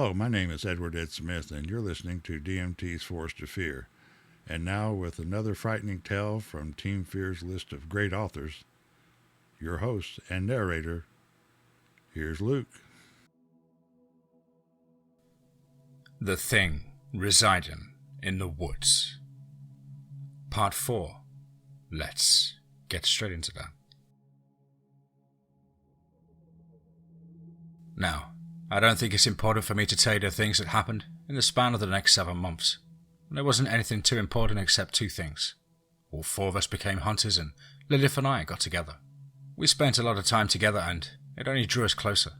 Hello, my name is Edward Ed Smith, and you're listening to DMT's Force to Fear. And now, with another frightening tale from TeamFEAR's list of great authors, your host and narrator, here's Luke. The Thing Residing in the Woods. Part 4. Let's get straight into that. Now, I don't think it's important for me to tell you the things that happened in the span of the next 7 months. There wasn't anything too important except 2 things. All 4 of us became hunters and Lilith and I got together. We spent a lot of time together and it only drew us closer.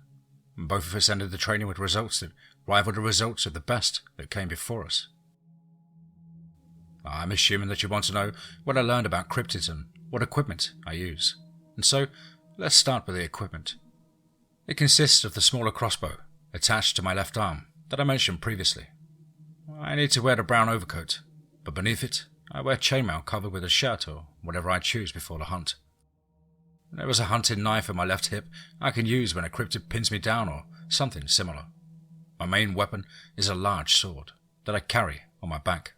Both of us ended the training with results that rivaled the results of the best that came before us. I'm assuming that you want to know what I learned about cryptids and what equipment I use. And so, let's start with the equipment. It consists of the smaller crossbow attached to my left arm that I mentioned previously. I need to wear the brown overcoat, but beneath it I wear chainmail covered with a shirt or whatever I choose before the hunt. There is a hunting knife in my left hip I can use when a cryptid pins me down or something similar. My main weapon is a large sword that I carry on my back.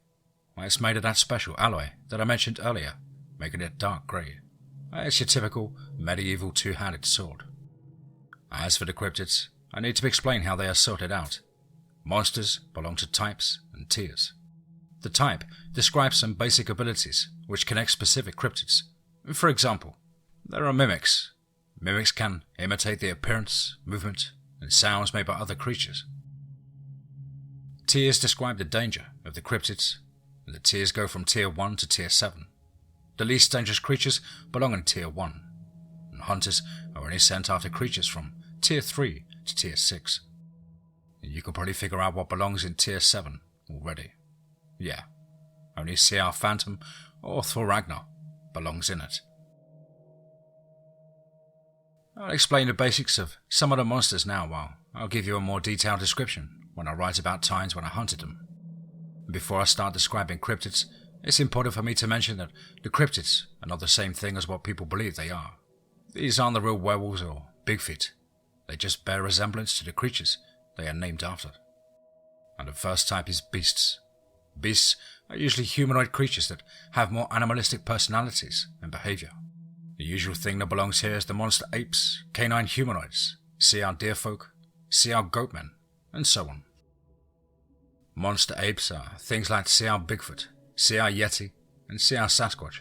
It's made of that special alloy that I mentioned earlier, making it dark grey. It's your typical medieval 2-handed sword. As for the cryptids, I need to explain how they are sorted out. Monsters belong to types and tiers. The type describes some basic abilities which connect specific cryptids. For example, there are mimics. Mimics can imitate the appearance, movement, and sounds made by other creatures. Tiers describe the danger of the cryptids, and the tiers go from Tier 1 to Tier 7. The least dangerous creatures belong in Tier 1, and hunters are only sent after creatures from Tier 3 to Tier 6. And you can probably figure out what belongs in Tier 7 already. Yeah, only CR Phantom or Thor Ragnar belongs in it. I'll explain the basics of some of the monsters now, while I'll give you a more detailed description when I write about times when I hunted them. Before I start describing cryptids, it's important for me to mention that the cryptids are not the same thing as what people believe they are. These aren't the real werewolves or Bigfeet. They just bear resemblance to the creatures they are named after. And the first type is beasts. Beasts are usually humanoid creatures that have more animalistic personalities and behavior. The usual thing that belongs here is the monster apes, canine humanoids, CR deerfolk, CR goatmen, and so on. Monster apes are things like CR Bigfoot, CR Yeti, and CR Sasquatch.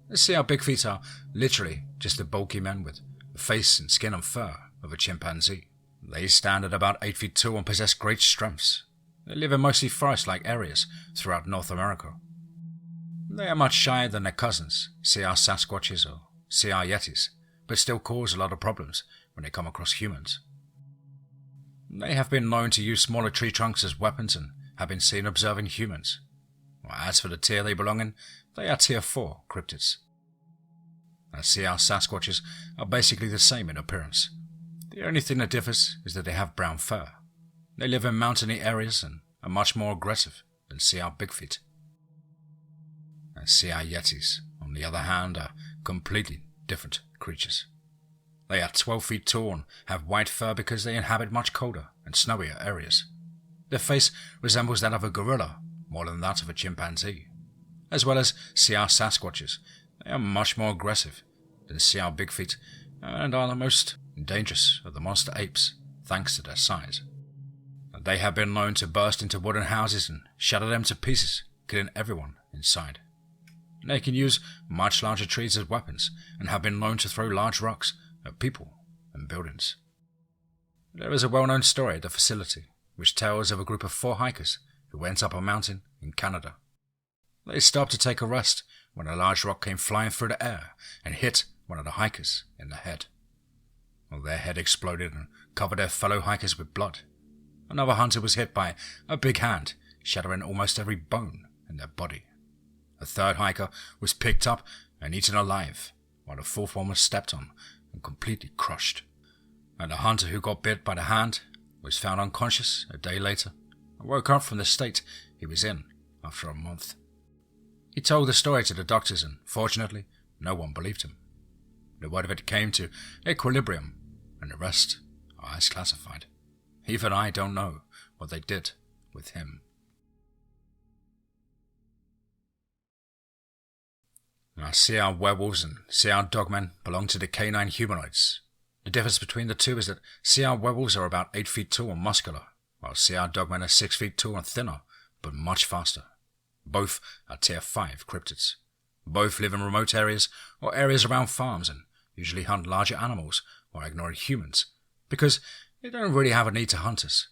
The CR Bigfeet are literally just the bulky men with the face and skin and fur of a chimpanzee. They stand at about 8 feet tall and possess great strengths. They live in mostly forest-like areas throughout North America. They are much shyer than their cousins, CR Sasquatches or CR Yetis, but still cause a lot of problems when they come across humans. They have been known to use smaller tree trunks as weapons and have been seen observing humans. As for the tier they belong in, they are Tier 4 cryptids. CR Sasquatches are basically the same in appearance. The only thing that differs is that they have brown fur. They live in mountainy areas and are much more aggressive than CR Bigfeet. CR Yetis, on the other hand, are completely different creatures. They are 12 feet tall and have white fur because they inhabit much colder and snowier areas. Their face resembles that of a gorilla more than that of a chimpanzee. As well as CR Sasquatches, they are much more aggressive than CR Bigfeet and are the most dangerous of the monster apes thanks to their size. They have been known to burst into wooden houses and shatter them to pieces, killing everyone inside. They can use much larger trees as weapons and have been known to throw large rocks at people and buildings. There is a well-known story at the facility which tells of a group of 4 hikers who went up a mountain in Canada. They stopped to take a rest when a large rock came flying through the air and hit one of the hikers in the head. Their head exploded and covered their fellow hikers with blood. Another hunter was hit by a big hand, shattering almost every bone in their body. A third hiker was picked up and eaten alive, while the 4th one was stepped on and completely crushed. And the hunter who got bit by the hand was found unconscious a day later and woke up from the state he was in after a month. He told the story to the doctors and, fortunately, no one believed him. The word of it came to equilibrium, and the rest are as classified. Even I don't know what they did with him. Now, CR werewolves and CR dogmen belong to the canine humanoids. The difference between the two is that CR werewolves are about 8 feet tall and muscular, while CR dogmen are 6 feet tall and thinner, but much faster. Both are Tier 5 cryptids. Both live in remote areas or areas around farms and usually hunt larger animals or ignore humans, because they don't really have a need to hunt us.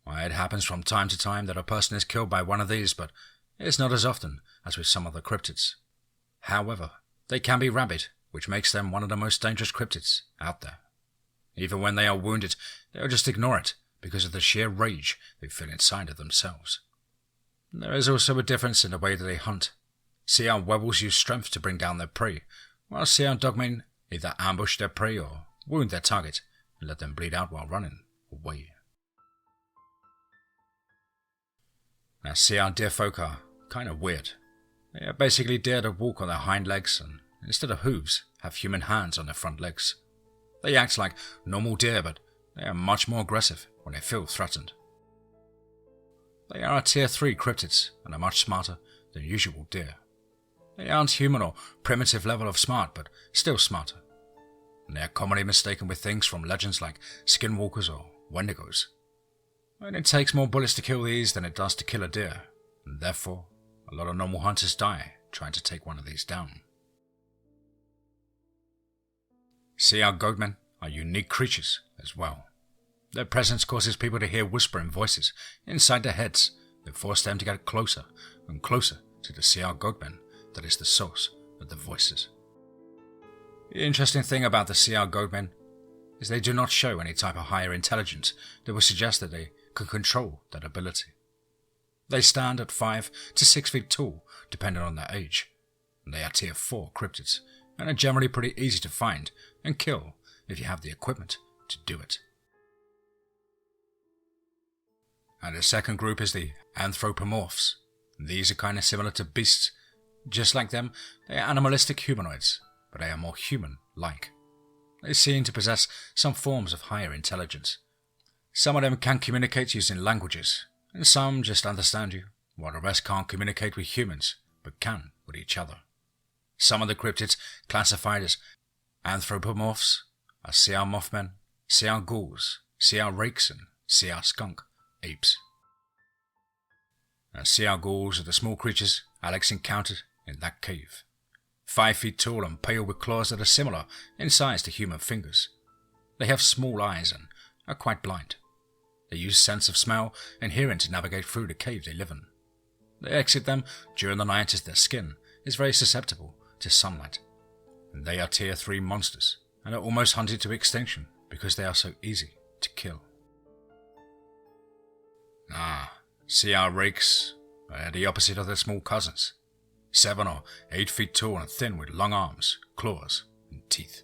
It happens from time to time that a person is killed by one of these, but it's not as often as with some other cryptids. However, they can be rabid, which makes them one of the most dangerous cryptids out there. Even when they are wounded, they'll just ignore it because of the sheer rage they feel inside of themselves. There is also a difference in the way that they hunt. CR werewolves use strength to bring down their prey, while CR dogmen either ambush their prey or wound their target and let them bleed out while running away. Now, CR deerfolk are kind of weird. They are basically deer that walk on their hind legs and, instead of hooves, have human hands on their front legs. They act like normal deer, but they are much more aggressive when they feel threatened. They are a Tier 3 cryptids and are much smarter than usual deer. They aren't human or primitive level of smart, but still smarter. And they are commonly mistaken with things from legends like skinwalkers or wendigos. And it takes more bullets to kill these than it does to kill a deer, and therefore a lot of normal hunters die trying to take one of these down. CR goatmen are unique creatures as well. Their presence causes people to hear whispering voices inside their heads that force them to get closer and closer to the CR goatmen that is the source of the voices. The interesting thing about the CR goatmen is they do not show any type of higher intelligence that would suggest that they can control that ability. They stand at 5 to 6 feet tall, depending on their age, and they are Tier 4 cryptids, and are generally pretty easy to find and kill if you have the equipment to do it. And the second group is the anthropomorphs. These are kind of similar to beasts. Just like them, they are animalistic humanoids, but they are more human-like. They seem to possess some forms of higher intelligence. Some of them can communicate using languages, and some just understand you, while the rest can't communicate with humans, but can with each other. Some of the cryptids classified as anthropomorphs are CR mothmen, CR ghouls, CR rakes, and CR skunk apes. Now, CR ghouls are the small creatures Alex encountered in that cave. 5 feet tall and pale with claws that are similar in size to human fingers. They have small eyes and are quite blind. They use sense of smell and hearing to navigate through the cave they live in. They exit them during the night as their skin is very susceptible to sunlight. And they are Tier 3 monsters and are almost hunted to extinction because they are so easy to kill. CR rakes are the opposite of their small cousins. 7 or 8 feet tall and thin with long arms, claws, and teeth.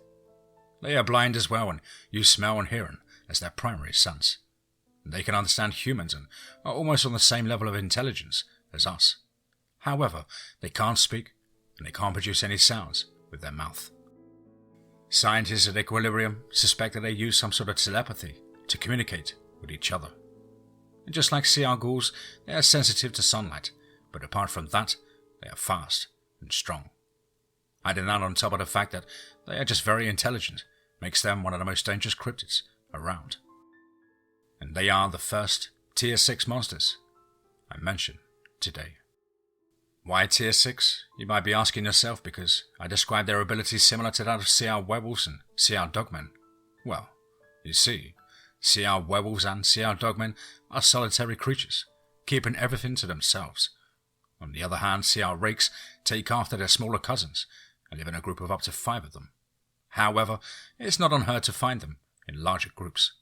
They are blind as well and use smell and hearing as their primary sense. They can understand humans and are almost on the same level of intelligence as us. However, they can't speak and they can't produce any sounds with their mouth. Scientists at Equilibrium suspect that they use some sort of telepathy to communicate with each other. And just like CR ghouls, they are sensitive to sunlight, but apart from that, they are fast and strong. Adding that on top of the fact that they are just very intelligent makes them one of the most dangerous cryptids around. And they are the first Tier 6 monsters I mention today. Why Tier 6? You might be asking yourself, because I describe their abilities similar to that of CR werewolves and CR dogmen. Well, you see, CR werewolves and CR dogmen are solitary creatures, keeping everything to themselves. On the other hand, CR rakes take after their smaller cousins and live in a group of up to 5 of them. However, it's not unheard to find them in larger groups.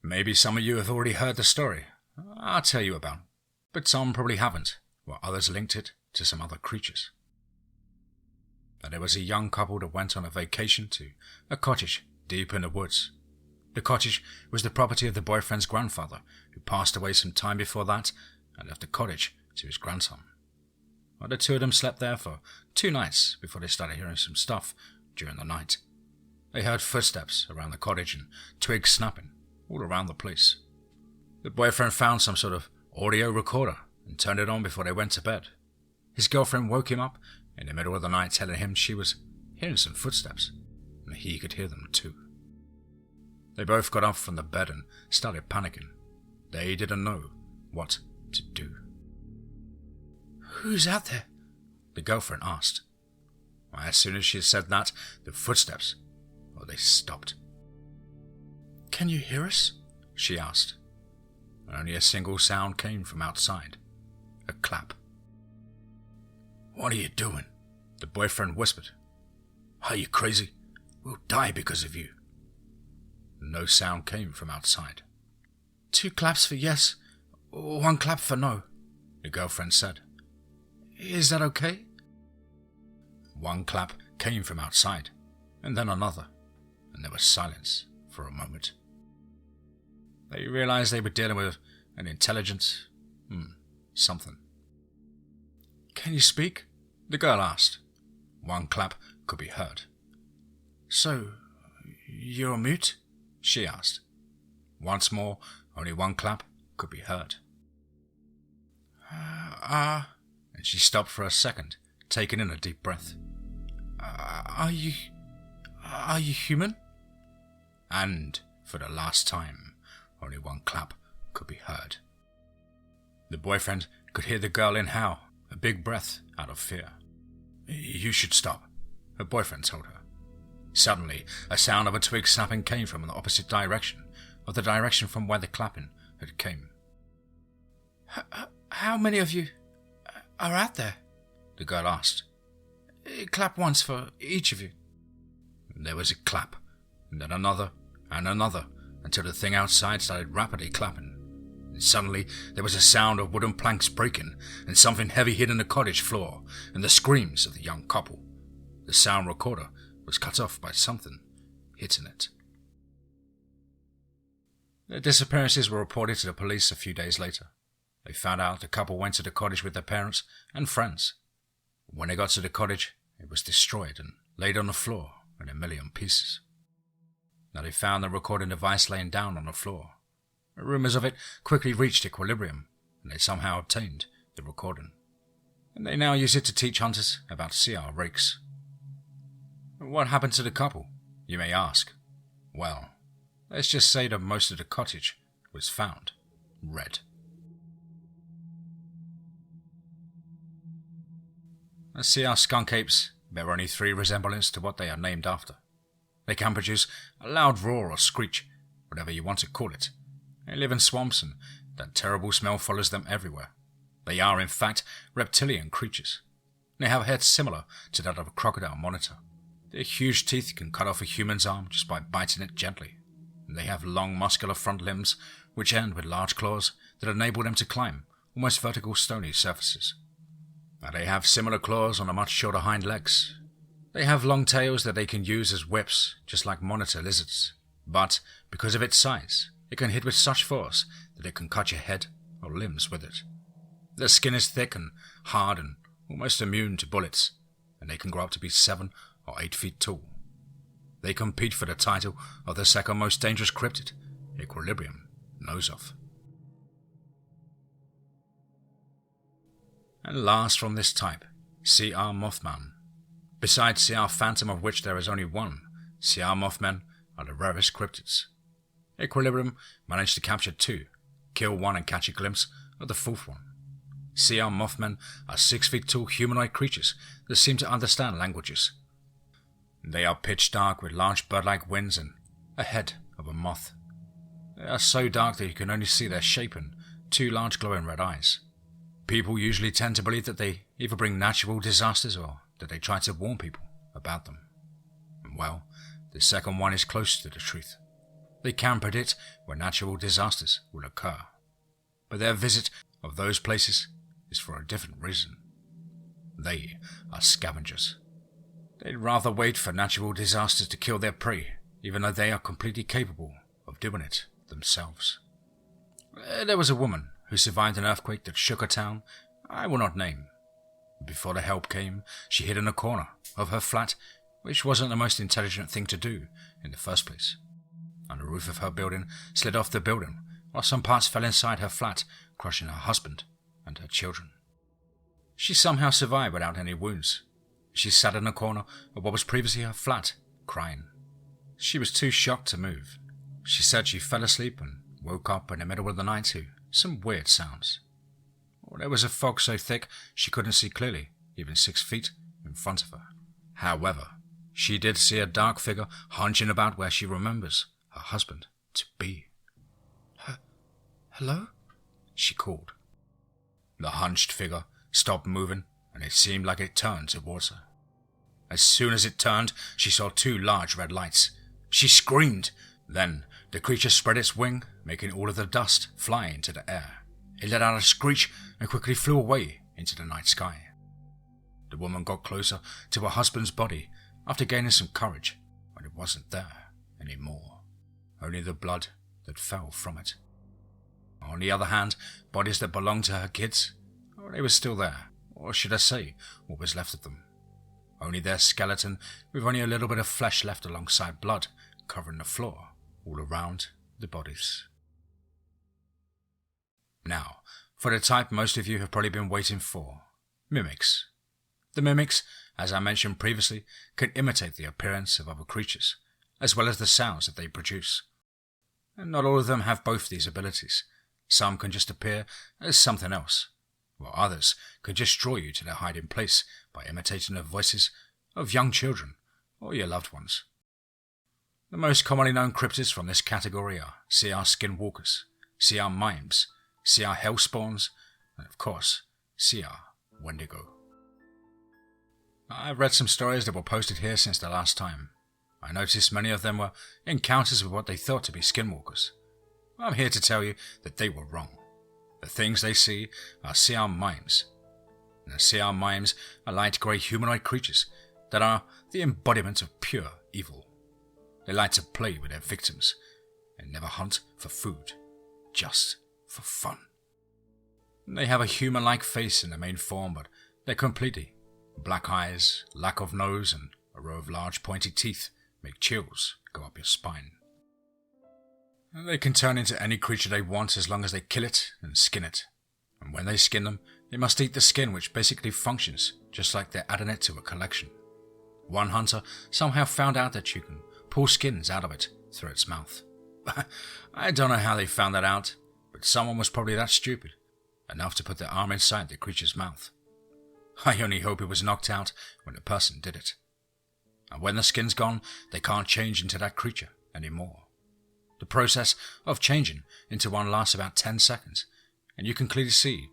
Maybe some of you have already heard the story I'll tell you about, but some probably haven't, while others linked it to some other creatures. Now, there was a young couple that went on a vacation to a cottage deep in the woods. The cottage was the property of the boyfriend's grandfather, who passed away some time before that and left the cottage to his grandson. Well, the two of them slept there for 2 nights before they started hearing some stuff during the night. They heard footsteps around the cottage and twigs snapping all around the place. The boyfriend found some sort of audio recorder and turned it on before they went to bed. His girlfriend woke him up in the middle of the night telling him she was hearing some footsteps, and he could hear them too. They both got up from the bed and started panicking. They didn't know what to do. "Who's out there?" the girlfriend asked. As soon as she said that, the footsteps, they stopped. "Can you hear us?" she asked. Only a single sound came from outside. A clap. "What are you doing?" the boyfriend whispered. "Are you crazy? We'll die because of you." No sound came from outside. "2 claps for yes, 1 clap for no," the girlfriend said. "Is that okay?" 1 clap came from outside, and then another, and there was silence for a moment. They realized they were dealing with an intelligent something. "Can you speak?" the girl asked. 1 clap could be heard. "So, you're mute?" she asked. Once more, only 1 clap could be heard. And she stopped for a second, taking in a deep breath. Are you human?" And, for the last time, only 1 clap could be heard. The boyfriend could hear the girl inhale a big breath out of fear. "You should stop," her boyfriend told her. Suddenly, a sound of a twig snapping came from the opposite direction of the direction from where the clapping had came. How many of you are out there?" the girl asked. "Clap once for each of you." There was a clap, and then another, and another, until the thing outside started rapidly clapping. And suddenly, there was a sound of wooden planks breaking, and something heavy hitting the cottage floor, and the screams of the young couple. The sound recorder was cut off by something hitting it. Their disappearances were reported to the police a few days later. They found out the couple went to the cottage with their parents and friends. When they got to the cottage, it was destroyed and laid on the floor in a million pieces. Now they found the recording device laying down on the floor. Rumors of it quickly reached equilibrium, and they somehow obtained the recording. And they now use it to teach hunters about CR rakes. What happened to the couple, you may ask? Well, let's just say that most of the cottage was found red. The CR skunk apes bear only 3 resemblance to what they are named after. They can produce a loud roar or screech, whatever you want to call it. They live in swamps, and that terrible smell follows them everywhere. They are, in fact, reptilian creatures. They have heads similar to that of a crocodile monitor. Their huge teeth can cut off a human's arm just by biting it gently. And they have long, muscular front limbs, which end with large claws that enable them to climb almost vertical stony surfaces. Now they have similar claws on the much shorter hind legs. They have long tails that they can use as whips, just like monitor lizards. But, because of its size, it can hit with such force that it can cut your head or limbs with it. Their skin is thick and hard and almost immune to bullets, and they can grow up to be 7 or 8 feet tall. They compete for the title of the second most dangerous cryptid Equilibrium knows of. And last from this type, CR Mothman. Besides CR Phantom, of which there is only one, CR Mothmen are the rarest cryptids. Equilibrium managed to capture 2, kill 1 and catch a glimpse of the 4th one. CR Mothmen are 6 feet tall humanoid creatures that seem to understand languages. They are pitch dark with large bird-like wings and a head of a moth. They are so dark that you can only see their shape and 2 large glowing red eyes. People usually tend to believe that they either bring natural disasters or that they try to warn people about them. Well, the second one is close to the truth. They can predict when natural disasters will occur. But their visit of those places is for a different reason. They are scavengers. They'd rather wait for natural disasters to kill their prey, even though they are completely capable of doing it themselves. There was a woman who survived an earthquake that shook a town I will not name. Before the help came, she hid in a corner of her flat, which wasn't the most intelligent thing to do in the first place. And the roof of her building slid off the building while some parts fell inside her flat, crushing her husband and her children. She somehow survived without any wounds. She sat in a corner of what was previously her flat, crying. She was too shocked to move. She said she fell asleep and woke up in the middle of the night to some weird sounds. There was a fog so thick she couldn't see clearly, even 6 feet in front of her. However, she did see a dark figure hunching about where she remembers her husband to be. "Hello?" she called. The hunched figure stopped moving, and it seemed like it turned towards her. As soon as it turned, she saw 2 large red lights. She screamed. Then the creature spread its wing, making all of the dust fly into the air. It let out a screech and quickly flew away into the night sky. The woman got closer to her husband's body after gaining some courage, but it wasn't there anymore. Only the blood that fell from it. On the other hand, bodies that belonged to her kids, they were still there, or should I say, what was left of them. Only their skeleton, with only a little bit of flesh left alongside blood, covering the floor all around the bodies. Now, for the type most of you have probably been waiting for, mimics. The mimics, as I mentioned previously, can imitate the appearance of other creatures, as well as the sounds that they produce. And not all of them have both these abilities. Some can just appear as something else, while others can just draw you to their hiding place by imitating the voices of young children or your loved ones. The most commonly known cryptids from this category are CR skinwalkers, CR mimes, CR hellspawns, and of course, CR wendigo. I've read some stories that were posted here since the last time. I noticed many of them were encounters with what they thought to be skinwalkers. I'm here to tell you that they were wrong. The things they see are CR mimes. And the CR mimes are light grey humanoid creatures that are the embodiment of pure evil. They like to play with their victims and never hunt for food, just for fun. They have a human-like face in the main form, but they're completely black eyes, lack of nose, and a row of large pointy teeth make chills go up your spine. They can turn into any creature they want as long as they kill it and skin it. And when they skin them, they must eat the skin, which basically functions just like they're adding it to a collection. One hunter somehow found out that you can pull skins out of it through its mouth. I don't know how they found that out, but someone was probably that stupid enough to put their arm inside the creature's mouth. I only hope it was knocked out when the person did it. And when the skin's gone, they can't change into that creature anymore. The process of changing into one lasts about 10 seconds, and you can clearly see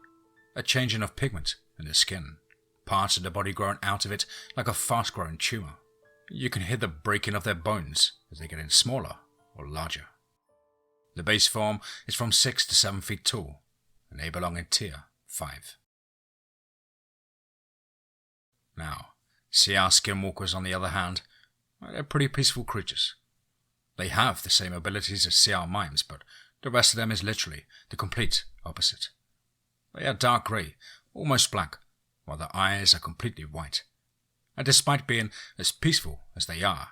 a changing of pigment in the skin, parts of the body growing out of it like a fast-growing tumour. You can hear the breaking of their bones as they get in smaller or larger. The base form is from 6 to 7 feet tall, and they belong in Tier 5. Now, CR skinwalkers, on the other hand, they're pretty peaceful creatures. They have the same abilities as CR mimes, but the rest of them is literally the complete opposite. They are dark grey, almost black, while their eyes are completely white. And despite being as peaceful as they are,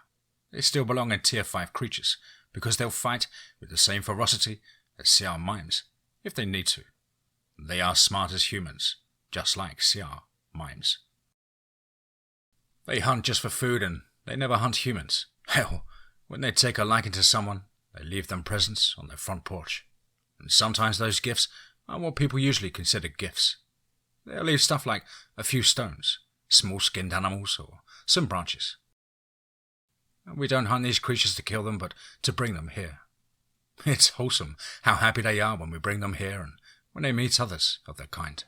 they still belong in Tier 5 creatures, because they'll fight with the same ferocity as CR mimes, if they need to. They are smart as humans, just like CR mimes. They hunt just for food, and they never hunt humans. Hell, when they take a liking to someone, they leave them presents on their front porch. And sometimes those gifts are what people usually consider gifts. They'll leave stuff like a few stones, small skinned animals, or some branches. And we don't hunt these creatures to kill them, but to bring them here. It's wholesome how happy they are when we bring them here and when they meet others of their kind.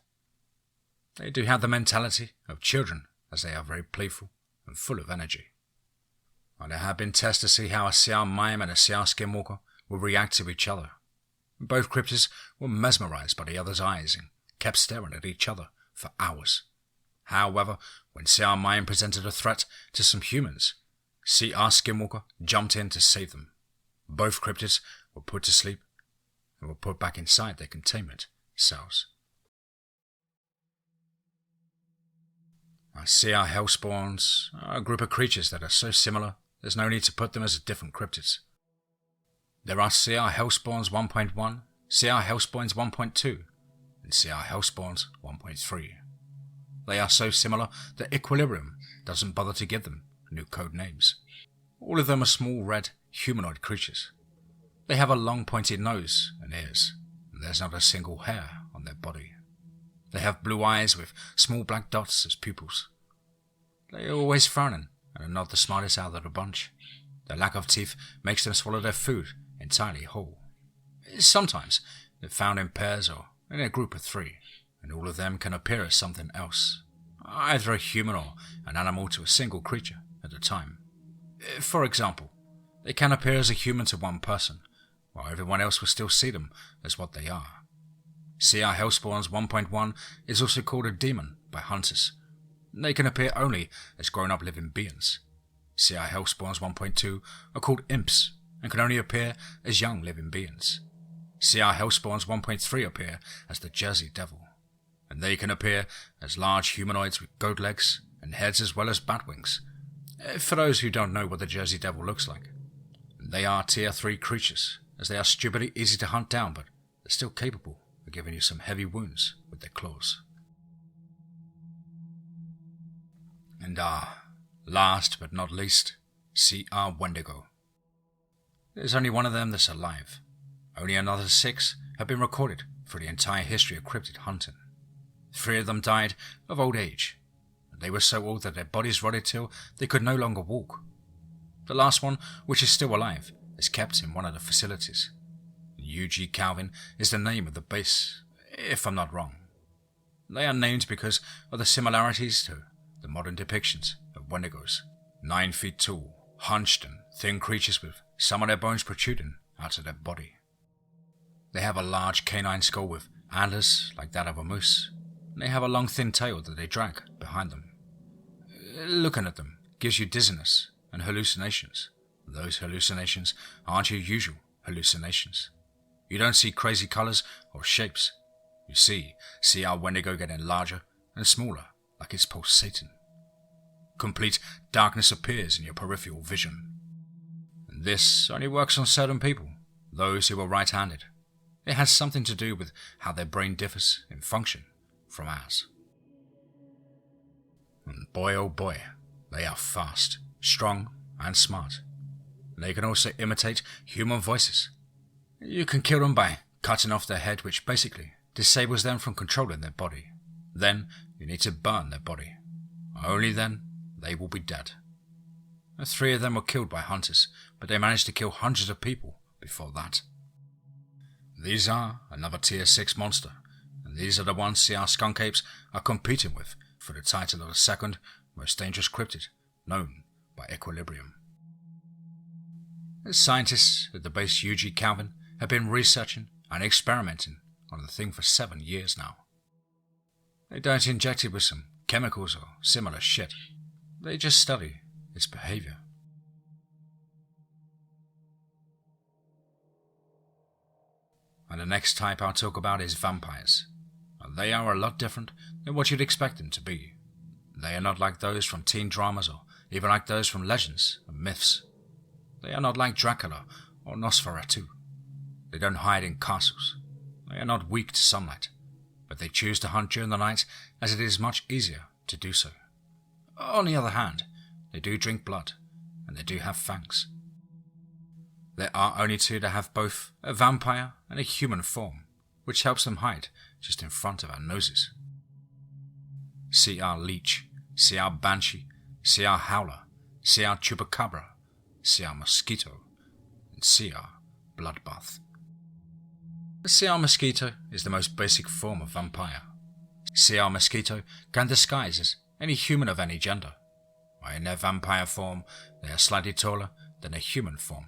They do have the mentality of children, as they are very playful and full of energy. And there have been tests to see how a CR mime and a CR skinwalker will react to each other. Both cryptids were mesmerized by the other's eyes and kept staring at each other for hours. However, when CR mime presented a threat to some humans, CR skinwalker jumped in to save them. Both cryptids were put to sleep and were put back inside their containment cells. CR hellspawns are a group of creatures that are so similar there's no need to put them as different cryptids. There are CR hellspawns 1.1 CR Hellspawns 1.2, and CR Hellspawns 1.3. They are so similar that Equilibrium doesn't bother to give them new code names. All of them are small red humanoid creatures. They have a long pointed nose and ears, and there's not a single hair on their body. They have blue eyes with small black dots as pupils. They are always frowning and are not the smartest out of the bunch. Their lack of teeth makes them swallow their food entirely whole. Sometimes they're found in pairs or in a group of 3, and all of them can appear as something else, either a human or an animal to a single creature at a time. For example, they can appear as a human to one person, while everyone else will still see them as what they are. CR Hellspawns 1.1 is also called a demon by hunters. They can appear only as grown-up living beings. CR Hellspawns 1.2 are called imps and can only appear as young living beings. CR Hellspawns 1.3 appear as the Jersey Devil, and they can appear as large humanoids with goat legs and heads as well as bat wings. For those who don't know what the Jersey Devil looks like, they are tier 3 creatures, as they are stupidly easy to hunt down, but they're still capable of giving you some heavy wounds with their claws. And last but not least, CR Wendigo. There's only one of them that's alive. Only another 6 have been recorded for the entire history of cryptid hunting. 3 of them died of old age, and they were so old that their bodies rotted till they could no longer walk. The last one, which is still alive, is kept in one of the facilities. UG Calvin is the name of the base, if I'm not wrong. They are named because of the similarities to the modern depictions of Wendigos, 9 feet tall, hunched and thin creatures with some of their bones protruding out of their body. They have a large canine skull with antlers like that of a moose, and they have a long thin tail that they drag behind them. Looking at them gives you dizziness and hallucinations. Those hallucinations aren't your usual hallucinations. You don't see crazy colours or shapes. You see CR Wendigo getting larger and smaller like it's pulsating. Complete darkness appears in your peripheral vision. And this only works on certain people, those who are right-handed. It has something to do with how their brain differs in function from ours. And boy oh boy, they are fast, strong and smart. They can also imitate human voices. You can kill them by cutting off their head, which basically disables them from controlling their body. Then you need to burn their body. Only then they will be dead. 3 of them were killed by hunters, but they managed to kill hundreds of people before that. These are another tier 6 monster, and these are the ones CR skunk apes are competing with for the title of the second most dangerous cryptid known by Equilibrium. Scientists at the base UG Calvin have been researching and experimenting on the thing for 7 years now. They don't inject it with some chemicals or similar shit. They just study its behavior. And the next type I'll talk about is vampires. And they are a lot different than what you'd expect them to be. They are not like those from teen dramas or even like those from legends and myths. They are not like Dracula or Nosferatu. They don't hide in castles. They are not weak to sunlight, but they choose to hunt during the night as it is much easier to do so. On the other hand, they do drink blood, and they do have fangs. There are only 2 that have both a vampire and a human form, which helps them hide just in front of our noses. CR Leech, CR Banshee, CR Howler, CR Chupacabra, CR Mosquito, and CR Bloodbath. The CR Mosquito is the most basic form of vampire. CR Mosquito can disguise as any human of any gender, while in their vampire form they are slightly taller than their human form.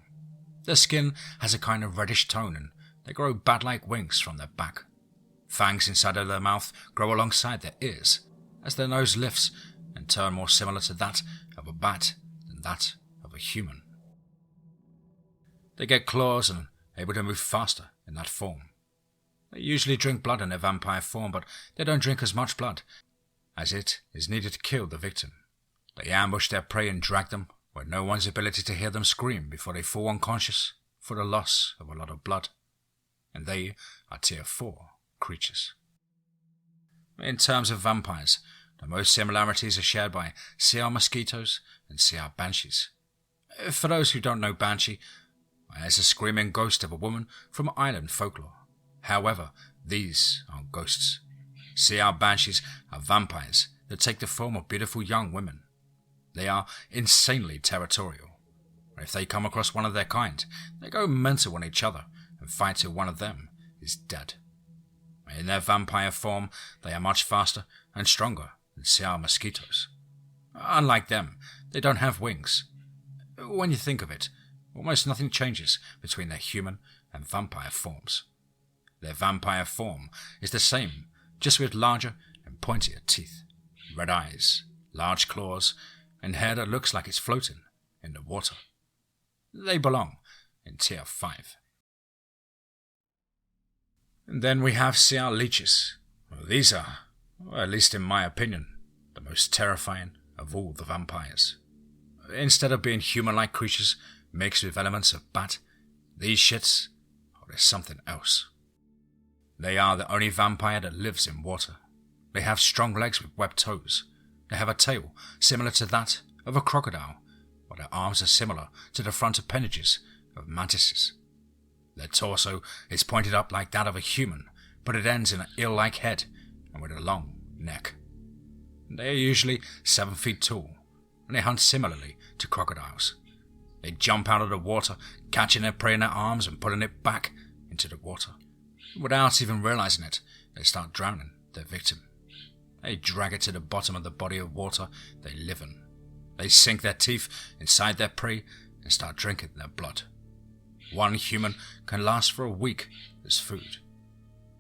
Their skin has a kind of reddish tone and they grow bat-like wings from their back. Fangs inside of their mouth grow alongside their ears as their nose lifts and turn more similar to that of a bat than that of a human. They get claws and are able to move faster in that form. They usually drink blood in their vampire form, but they don't drink as much blood as it is needed to kill the victim. They ambush their prey and drag them with no one's ability to hear them scream before they fall unconscious for the loss of a lot of blood. and they are Tier 4 creatures. In terms of vampires, the most similarities are shared by CR mosquitoes and CR banshees. For those who don't know banshee, it's a screaming ghost of a woman from island folklore. However, these aren't ghosts. CR banshees are vampires that take the form of beautiful young women. They are insanely territorial. If they come across one of their kind, they go mental on each other and fight till one of them is dead. In their vampire form, they are much faster and stronger than CR mosquitoes. Unlike them, they don't have wings. When you think of it, almost nothing changes between their human and vampire forms. Their vampire form is the same, just with larger and pointier teeth, red eyes, large claws, and hair that looks like it's floating in the water. They belong in Tier 5. And then we have CR leeches. Well, these are, at least in my opinion, the most terrifying of all the vampires. Instead of being human-like creatures mixed with elements of bat, these shits are something else. They are the only vampire that lives in water. They have strong legs with webbed toes. They have a tail similar to that of a crocodile, while their arms are similar to the front appendages of mantises. Their torso is pointed up like that of a human, but it ends in an eel-like head and with a long neck. They are usually 7 feet tall, and they hunt similarly to crocodiles. They jump out of the water, catching their prey in their arms and pulling it back into the water. Without even realizing it, they start drowning their victim. They drag it to the bottom of the body of water they live in. They sink their teeth inside their prey and start drinking their blood. One human can last for a week as food.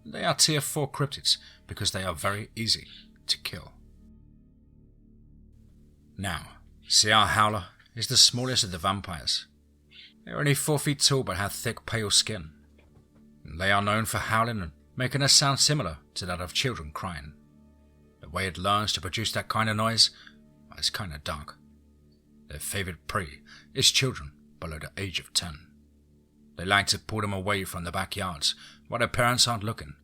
They are Tier 4 cryptids because they are very easy to kill. Now, CR Howler is the smallest of the vampires. They are only 4 feet tall but have thick pale skin. They are known for howling and making a sound similar to that of children crying. The way it learns to produce that kind of noise is kind of dark. Their favorite prey is children below the age of 10. They like to pull them away from the backyards while their parents aren't looking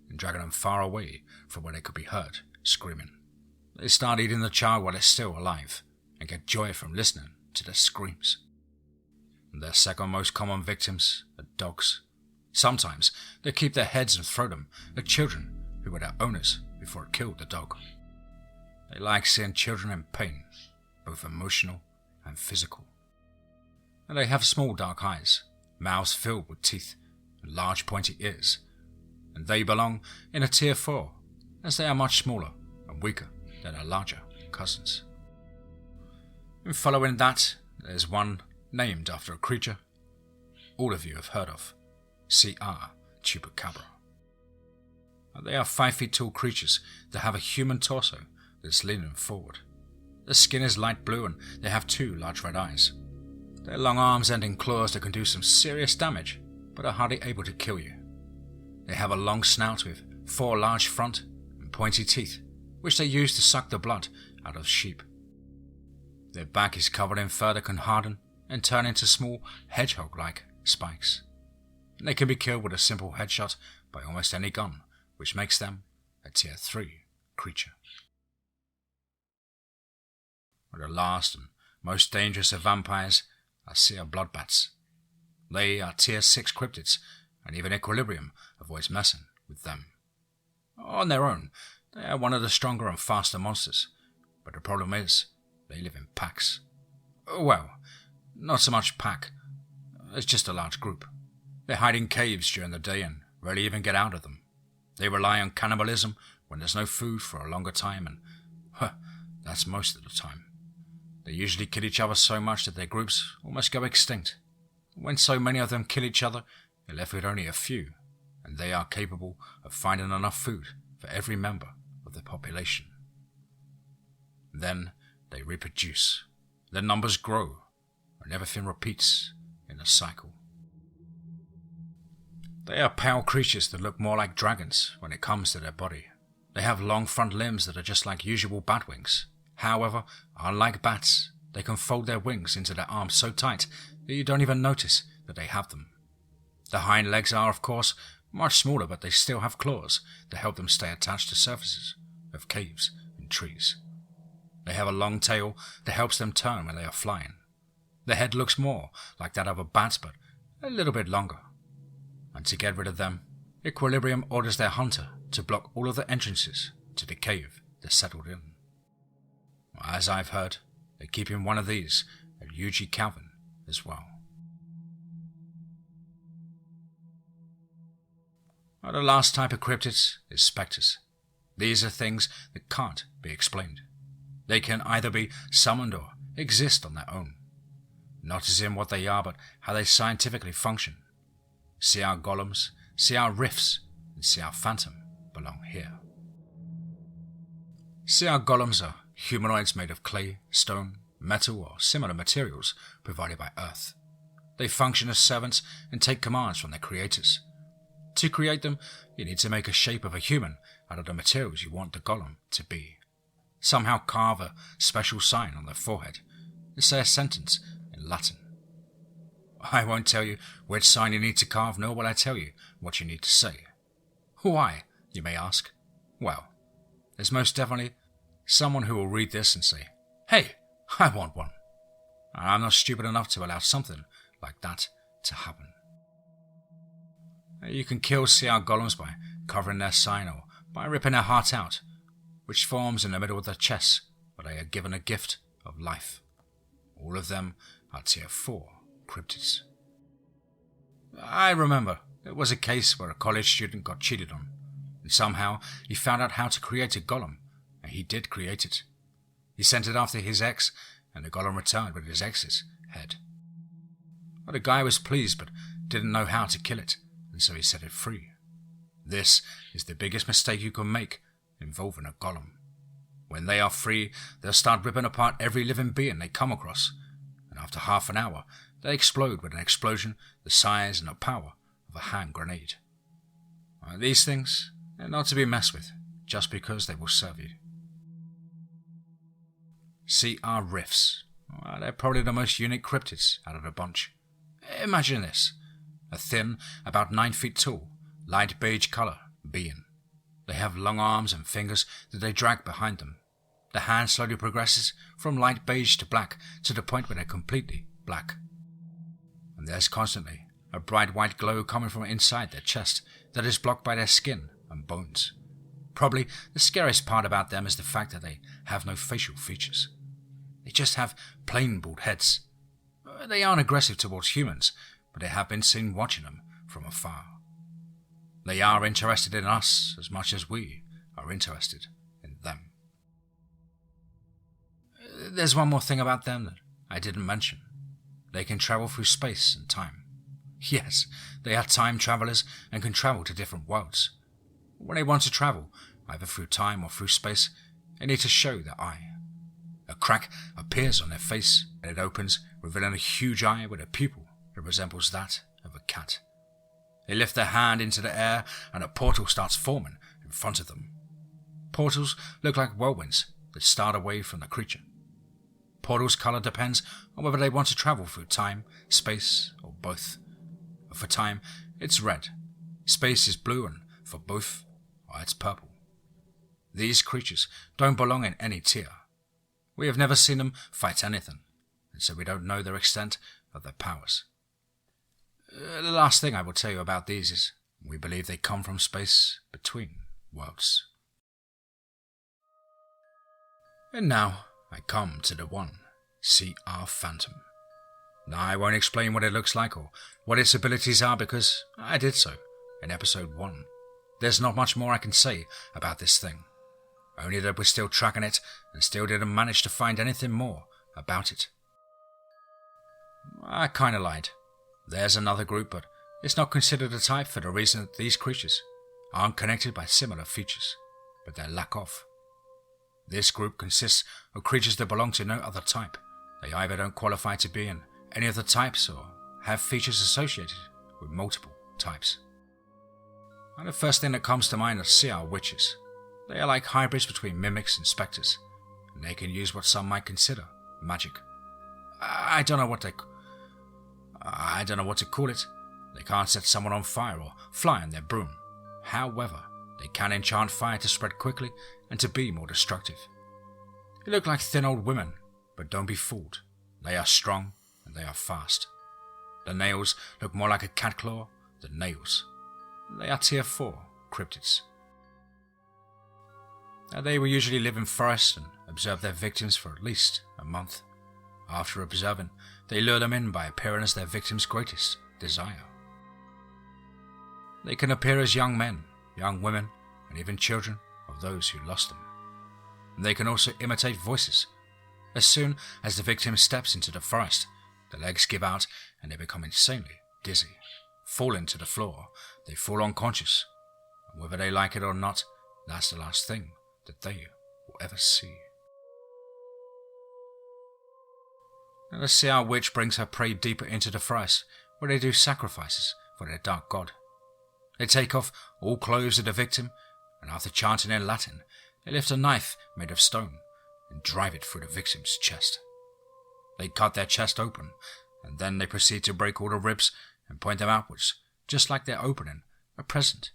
and drag them far away from where they could be heard screaming. They start eating the child while they're still alive and get joy from listening to their screams. Their second most common victims are dogs. Sometimes they keep their heads and throw them at children who were their owners before it killed the dog. They like seeing children in pain, both emotional and physical. And they have small dark eyes, mouths filled with teeth, and large pointy ears. And they belong in a Tier 4, as they are much smaller and weaker than their larger cousins. And following that, there's one named after a creature all of you have heard of, CR Chupacabra. They are 5 feet tall creatures that have a human torso that's leaning forward. Their skin is light blue and they have 2 large red eyes. Their long arms end in claws that can do some serious damage, but are hardly able to kill you. They have a long snout with 4 large front and pointy teeth, which they use to suck the blood out of sheep. Their back is covered in fur that can harden and turn into small hedgehog-like spikes. And they can be killed with a simple headshot by almost any gun, which makes them a Tier 3 creature. The last and most dangerous of vampires are CR bloodbats. They are Tier 6 cryptids, and even Equilibrium avoids messing with them. On their own, they are one of the stronger and faster monsters, but the problem is, they live in packs. Well, not so much pack, it's just a large group. They hide in caves during the day and rarely even get out of them. They rely on cannibalism when there's no food for a longer time, and that's most of the time. They usually kill each other so much that their groups almost go extinct. When so many of them kill each other, they're left with only a few, and they are capable of finding enough food for every member of the population. Then they reproduce. Their numbers grow, and everything repeats in a cycle. They are pale creatures that look more like dragons when it comes to their body. They have long front limbs that are just like usual bat wings. However, unlike bats, they can fold their wings into their arms so tight that you don't even notice that they have them. The hind legs are, of course, much smaller, but they still have claws that help them stay attached to surfaces of caves and trees. They have a long tail that helps them turn when they are flying. The head looks more like that of a bat, but a little bit longer. And to get rid of them, Equilibrium orders their hunter to block all of the entrances to the cave they're settled in. As I've heard, they're keeping one of these at UG Calvin as well. The last type of cryptids is spectres. These are things that can't be explained. They can either be summoned or exist on their own. Not as in what they are, but how they scientifically function. See our golems, see our rifts, and see our phantom belong here. See our golems are humanoids made of clay, stone, metal, or similar materials provided by Earth. They function as servants and take commands from their creators. To create them, you need to make a shape of a human out of the materials you want the golem to be. Somehow carve a special sign on their forehead and say a sentence in Latin. I won't tell you which sign you need to carve, nor will I tell you what you need to say. Why, you may ask? Well, there's most definitely someone who will read this and say, "Hey, I want one." And I'm not stupid enough to allow something like that to happen. You can kill CR golems by covering their sign or by ripping their heart out, which forms in the middle of their chest where they are given a gift of life. All of them are tier 4 cryptids. I remember there was a case where a college student got cheated on, and somehow he found out how to create a golem, and he did create it. He sent it after his ex, and the golem returned with his ex's head. But the guy was pleased but didn't know how to kill it, and so he set it free. This is the biggest mistake you can make involving a golem. When they are free, they'll start ripping apart every living being they come across, and after half an hour, they explode with an explosion the size and the power of a hand grenade. These things are not to be messed with, just because they will serve you. CR Rifts. They're probably the most unique cryptids out of the bunch. Imagine this. A thin, about 9 feet tall, light beige colour being. They have long arms and fingers that they drag behind them. The hand slowly progresses from light beige to black to the point where they're completely black. And there's constantly a bright white glow coming from inside their chest that is blocked by their skin and bones. Probably the scariest part about them is the fact that they have no facial features. They just have plain bald heads. They aren't aggressive towards humans, but they have been seen watching them from afar. They are interested in us as much as we are interested in them. There's one more thing about them that I didn't mention. They can travel through space and time. Yes, they are time travelers and can travel to different worlds. When they want to travel, either through time or through space, they need to show their eye. A crack appears on their face, and it opens, revealing a huge eye with a pupil that resembles that of a cat. They lift their hand into the air, and a portal starts forming in front of them. Portals look like whirlwinds that start away from the creature. Portal's colour depends on whether they want to travel through time, space, or both. For time, it's red. Space is blue, and for both, it's purple. These creatures don't belong in any tier. We have never seen them fight anything, and so we don't know their extent of their powers. The last thing I will tell you about these is we believe they come from space between worlds. And now I come to the one, CR Phantom. Now I won't explain what it looks like or what its abilities are because I did so in episode 1. There's not much more I can say about this thing. Only that we're still tracking it and still didn't manage to find anything more about it. I kinda lied. There's another group, but it's not considered a type for the reason that these creatures aren't connected by similar features, but they lack of. This group consists of creatures that belong to no other type. They either don't qualify to be in any of the types or have features associated with multiple types. And the first thing that comes to mind are CR Witches. They are like hybrids between mimics and spectres, and they can use what some might consider magic. I don't know what to call it. They can't set someone on fire or fly on their broom. However, they can enchant fire to spread quickly and to be more destructive. They look like thin old women, but don't be fooled. They are strong and they are fast. The nails look more like a cat claw than nails. They are tier 4 cryptids. They will usually live in forests and observe their victims for at least a month. After observing, they lure them in by appearing as their victim's greatest desire. They can appear as young men, young women, and even children of those who lost them. They can also imitate voices. As soon as the victim steps into the forest, the legs give out and they become insanely dizzy. Falling to the floor, they fall unconscious. And whether they like it or not, that's the last thing that they will ever see. Now let's see how a witch brings her prey deeper into the forest, where they do sacrifices for their dark god. They take off all clothes of the victim, and after chanting in Latin, they lift a knife made of stone and drive it through the victim's chest. They cut their chest open, and then they proceed to break all the ribs and point them outwards, just like they're opening a present.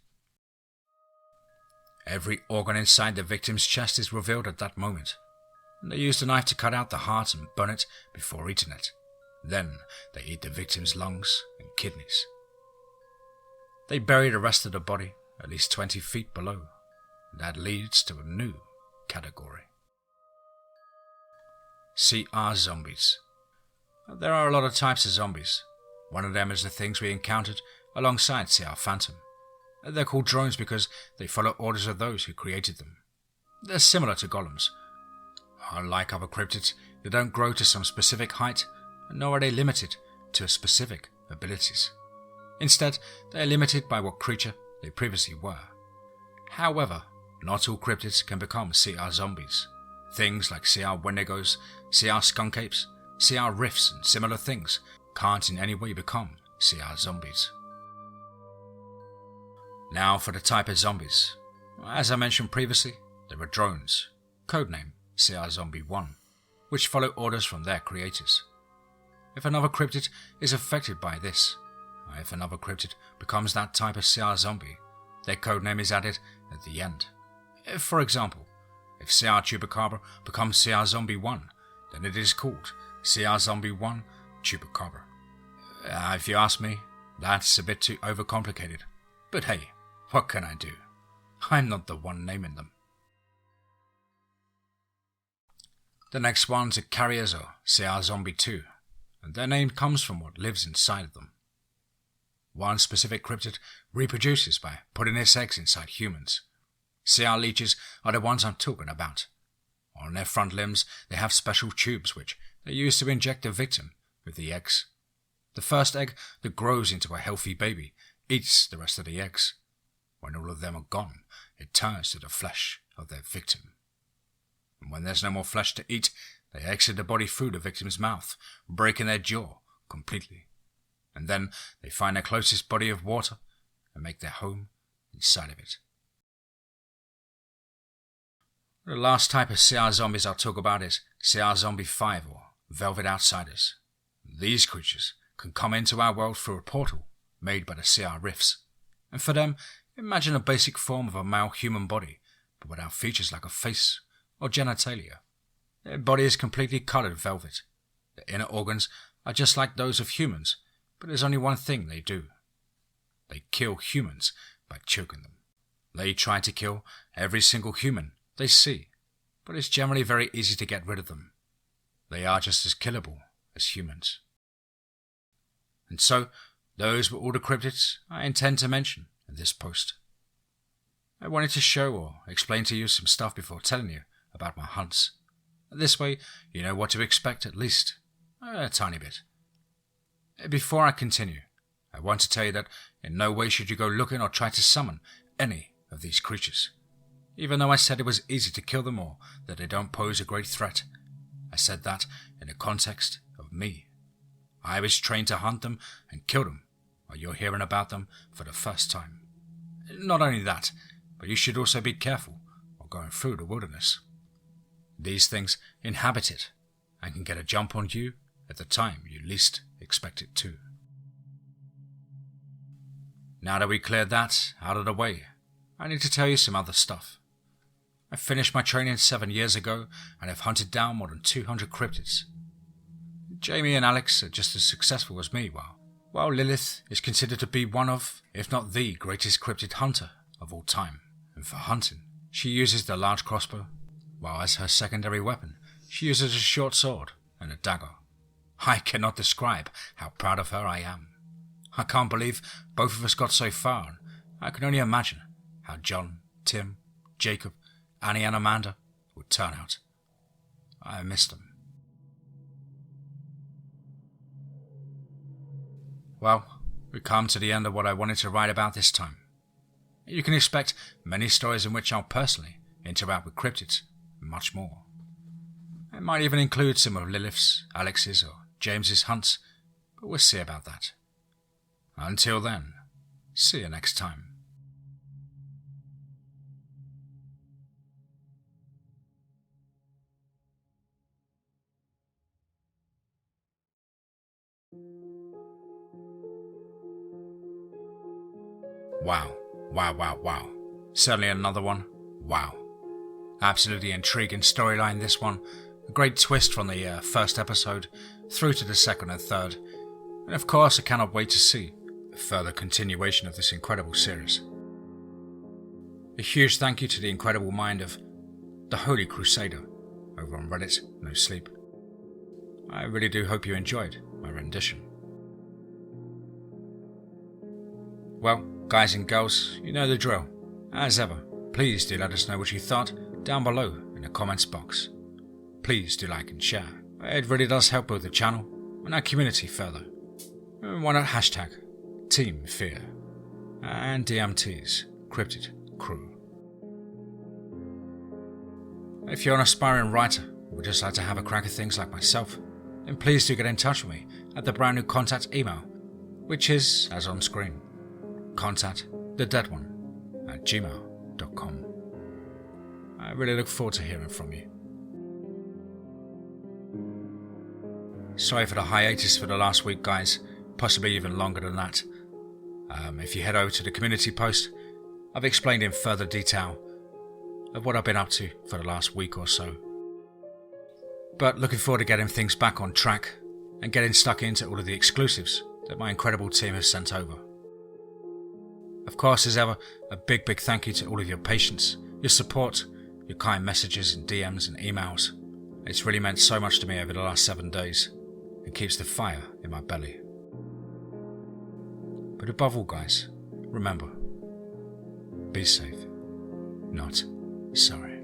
Every organ inside the victim's chest is revealed at that moment. They use the knife to cut out the heart and burn it before eating it. Then they eat the victim's lungs and kidneys. They bury the rest of the body at least 20 feet below. That leads to a new category. CR zombies. There are a lot of types of zombies. One of them is the things we encountered alongside CR Phantom. They're called drones because they follow orders of those who created them. They're similar to golems. Unlike other cryptids, they don't grow to some specific height, nor are they limited to specific abilities. Instead, they are limited by what creature they previously were. However, not all cryptids can become CR zombies. Things like CR wendigos, CR skunk apes, CR rifts and similar things can't in any way become CR zombies. Now for the type of zombies. As I mentioned previously, there are drones, codename CR Zombie 1, which follow orders from their creators. If another cryptid is affected by this, or if another cryptid becomes that type of CR zombie, their codename is added at the end. For example, if CR Chupacabra becomes CR Zombie 1, then it is called CR Zombie 1 Chupacabra. If you ask me, that's a bit too overcomplicated. But hey, what can I do? I'm not the one naming them. The next ones are carriers or CR Zombie 2, and their name comes from what lives inside of them. One specific cryptid reproduces by putting its eggs inside humans. CR leeches are the ones I'm talking about. On their front limbs, they have special tubes which they use to inject the victim with the eggs. The first egg that grows into a healthy baby eats the rest of the eggs. When all of them are gone, it turns to the flesh of their victim. And when there's no more flesh to eat, they exit the body through the victim's mouth, breaking their jaw completely. And then they find their closest body of water and make their home inside of it. The last type of CR zombies I'll talk about is CR Zombie 5 or Velvet Outsiders. These creatures can come into our world through a portal made by the CR Rifts. And for them, imagine a basic form of a male human body, but without features like a face or genitalia. Their body is completely coloured velvet. Their inner organs are just like those of humans, but there's only one thing they do. They kill humans by choking them. They try to kill every single human they see, but it's generally very easy to get rid of them. They are just as killable as humans. And so, those were all the cryptids I intend to mention in this post. I wanted to show or explain to you some stuff before telling you about my hunts. This way, you know what to expect at least a tiny bit. Before I continue, I want to tell you that in no way should you go looking or try to summon any of these creatures. Even though I said it was easy to kill them or that they don't pose a great threat, I said that in the context of me. I was trained to hunt them and kill them, while you're hearing about them for the first time. Not only that, but you should also be careful while going through the wilderness. These things inhabit it and can get a jump on you at the time you least expect it to. Now that we cleared that out of the way, I need to tell you some other stuff. I finished my training 7 years ago and have hunted down more than 200 cryptids. Jamie and Alex are just as successful as me, while Lilith is considered to be one of, if not the greatest cryptid hunter of all time. And for hunting, she uses the large crossbow, while as her secondary weapon, she uses a short sword and a dagger. I cannot describe how proud of her I am. I can't believe both of us got so far, and I can only imagine how John, Tim, Jacob, Annie and Amanda would turn out. I missed them. Well, we come to the end of what I wanted to write about this time. You can expect many stories in which I'll personally interact with cryptids and much more. It might even include some of Lilith's, Alex's or James's hunts, but we'll see about that. Until then, see you next time. Wow. Certainly another one. Wow. Absolutely intriguing storyline, this one. A great twist from the first episode through to the second and third. And of course, I cannot wait to see a further continuation of this incredible series. A huge thank you to the incredible mind of TheHolyCrusader over on Reddit, No Sleep. I really do hope you enjoyed my rendition. Well, guys and girls, you know the drill. As ever, please do let us know what you thought down below in the comments box. Please do like and share. It really does help build the channel and our community further. And why not hashtag TeamFEAR and DMT's Cryptid Crew. If you're an aspiring writer or would just like to have a crack at things like myself, then please do get in touch with me at the brand new contact email, which is, as on screen, contactthedeadone@gmail.com. I really look forward to hearing from you. Sorry for the hiatus for the last week, guys, possibly even longer than that. If you head over to the community post, I've explained in further detail of what I've been up to for the last week or so. But looking forward to getting things back on track and getting stuck into all of the exclusives that my incredible team has sent over. Of course, as ever, a big thank you to all of your patience, your support, your kind messages and DMs and emails. It's really meant so much to me over the last 7 days and keeps the fire in my belly. But above all, guys, remember, be safe, not sorry.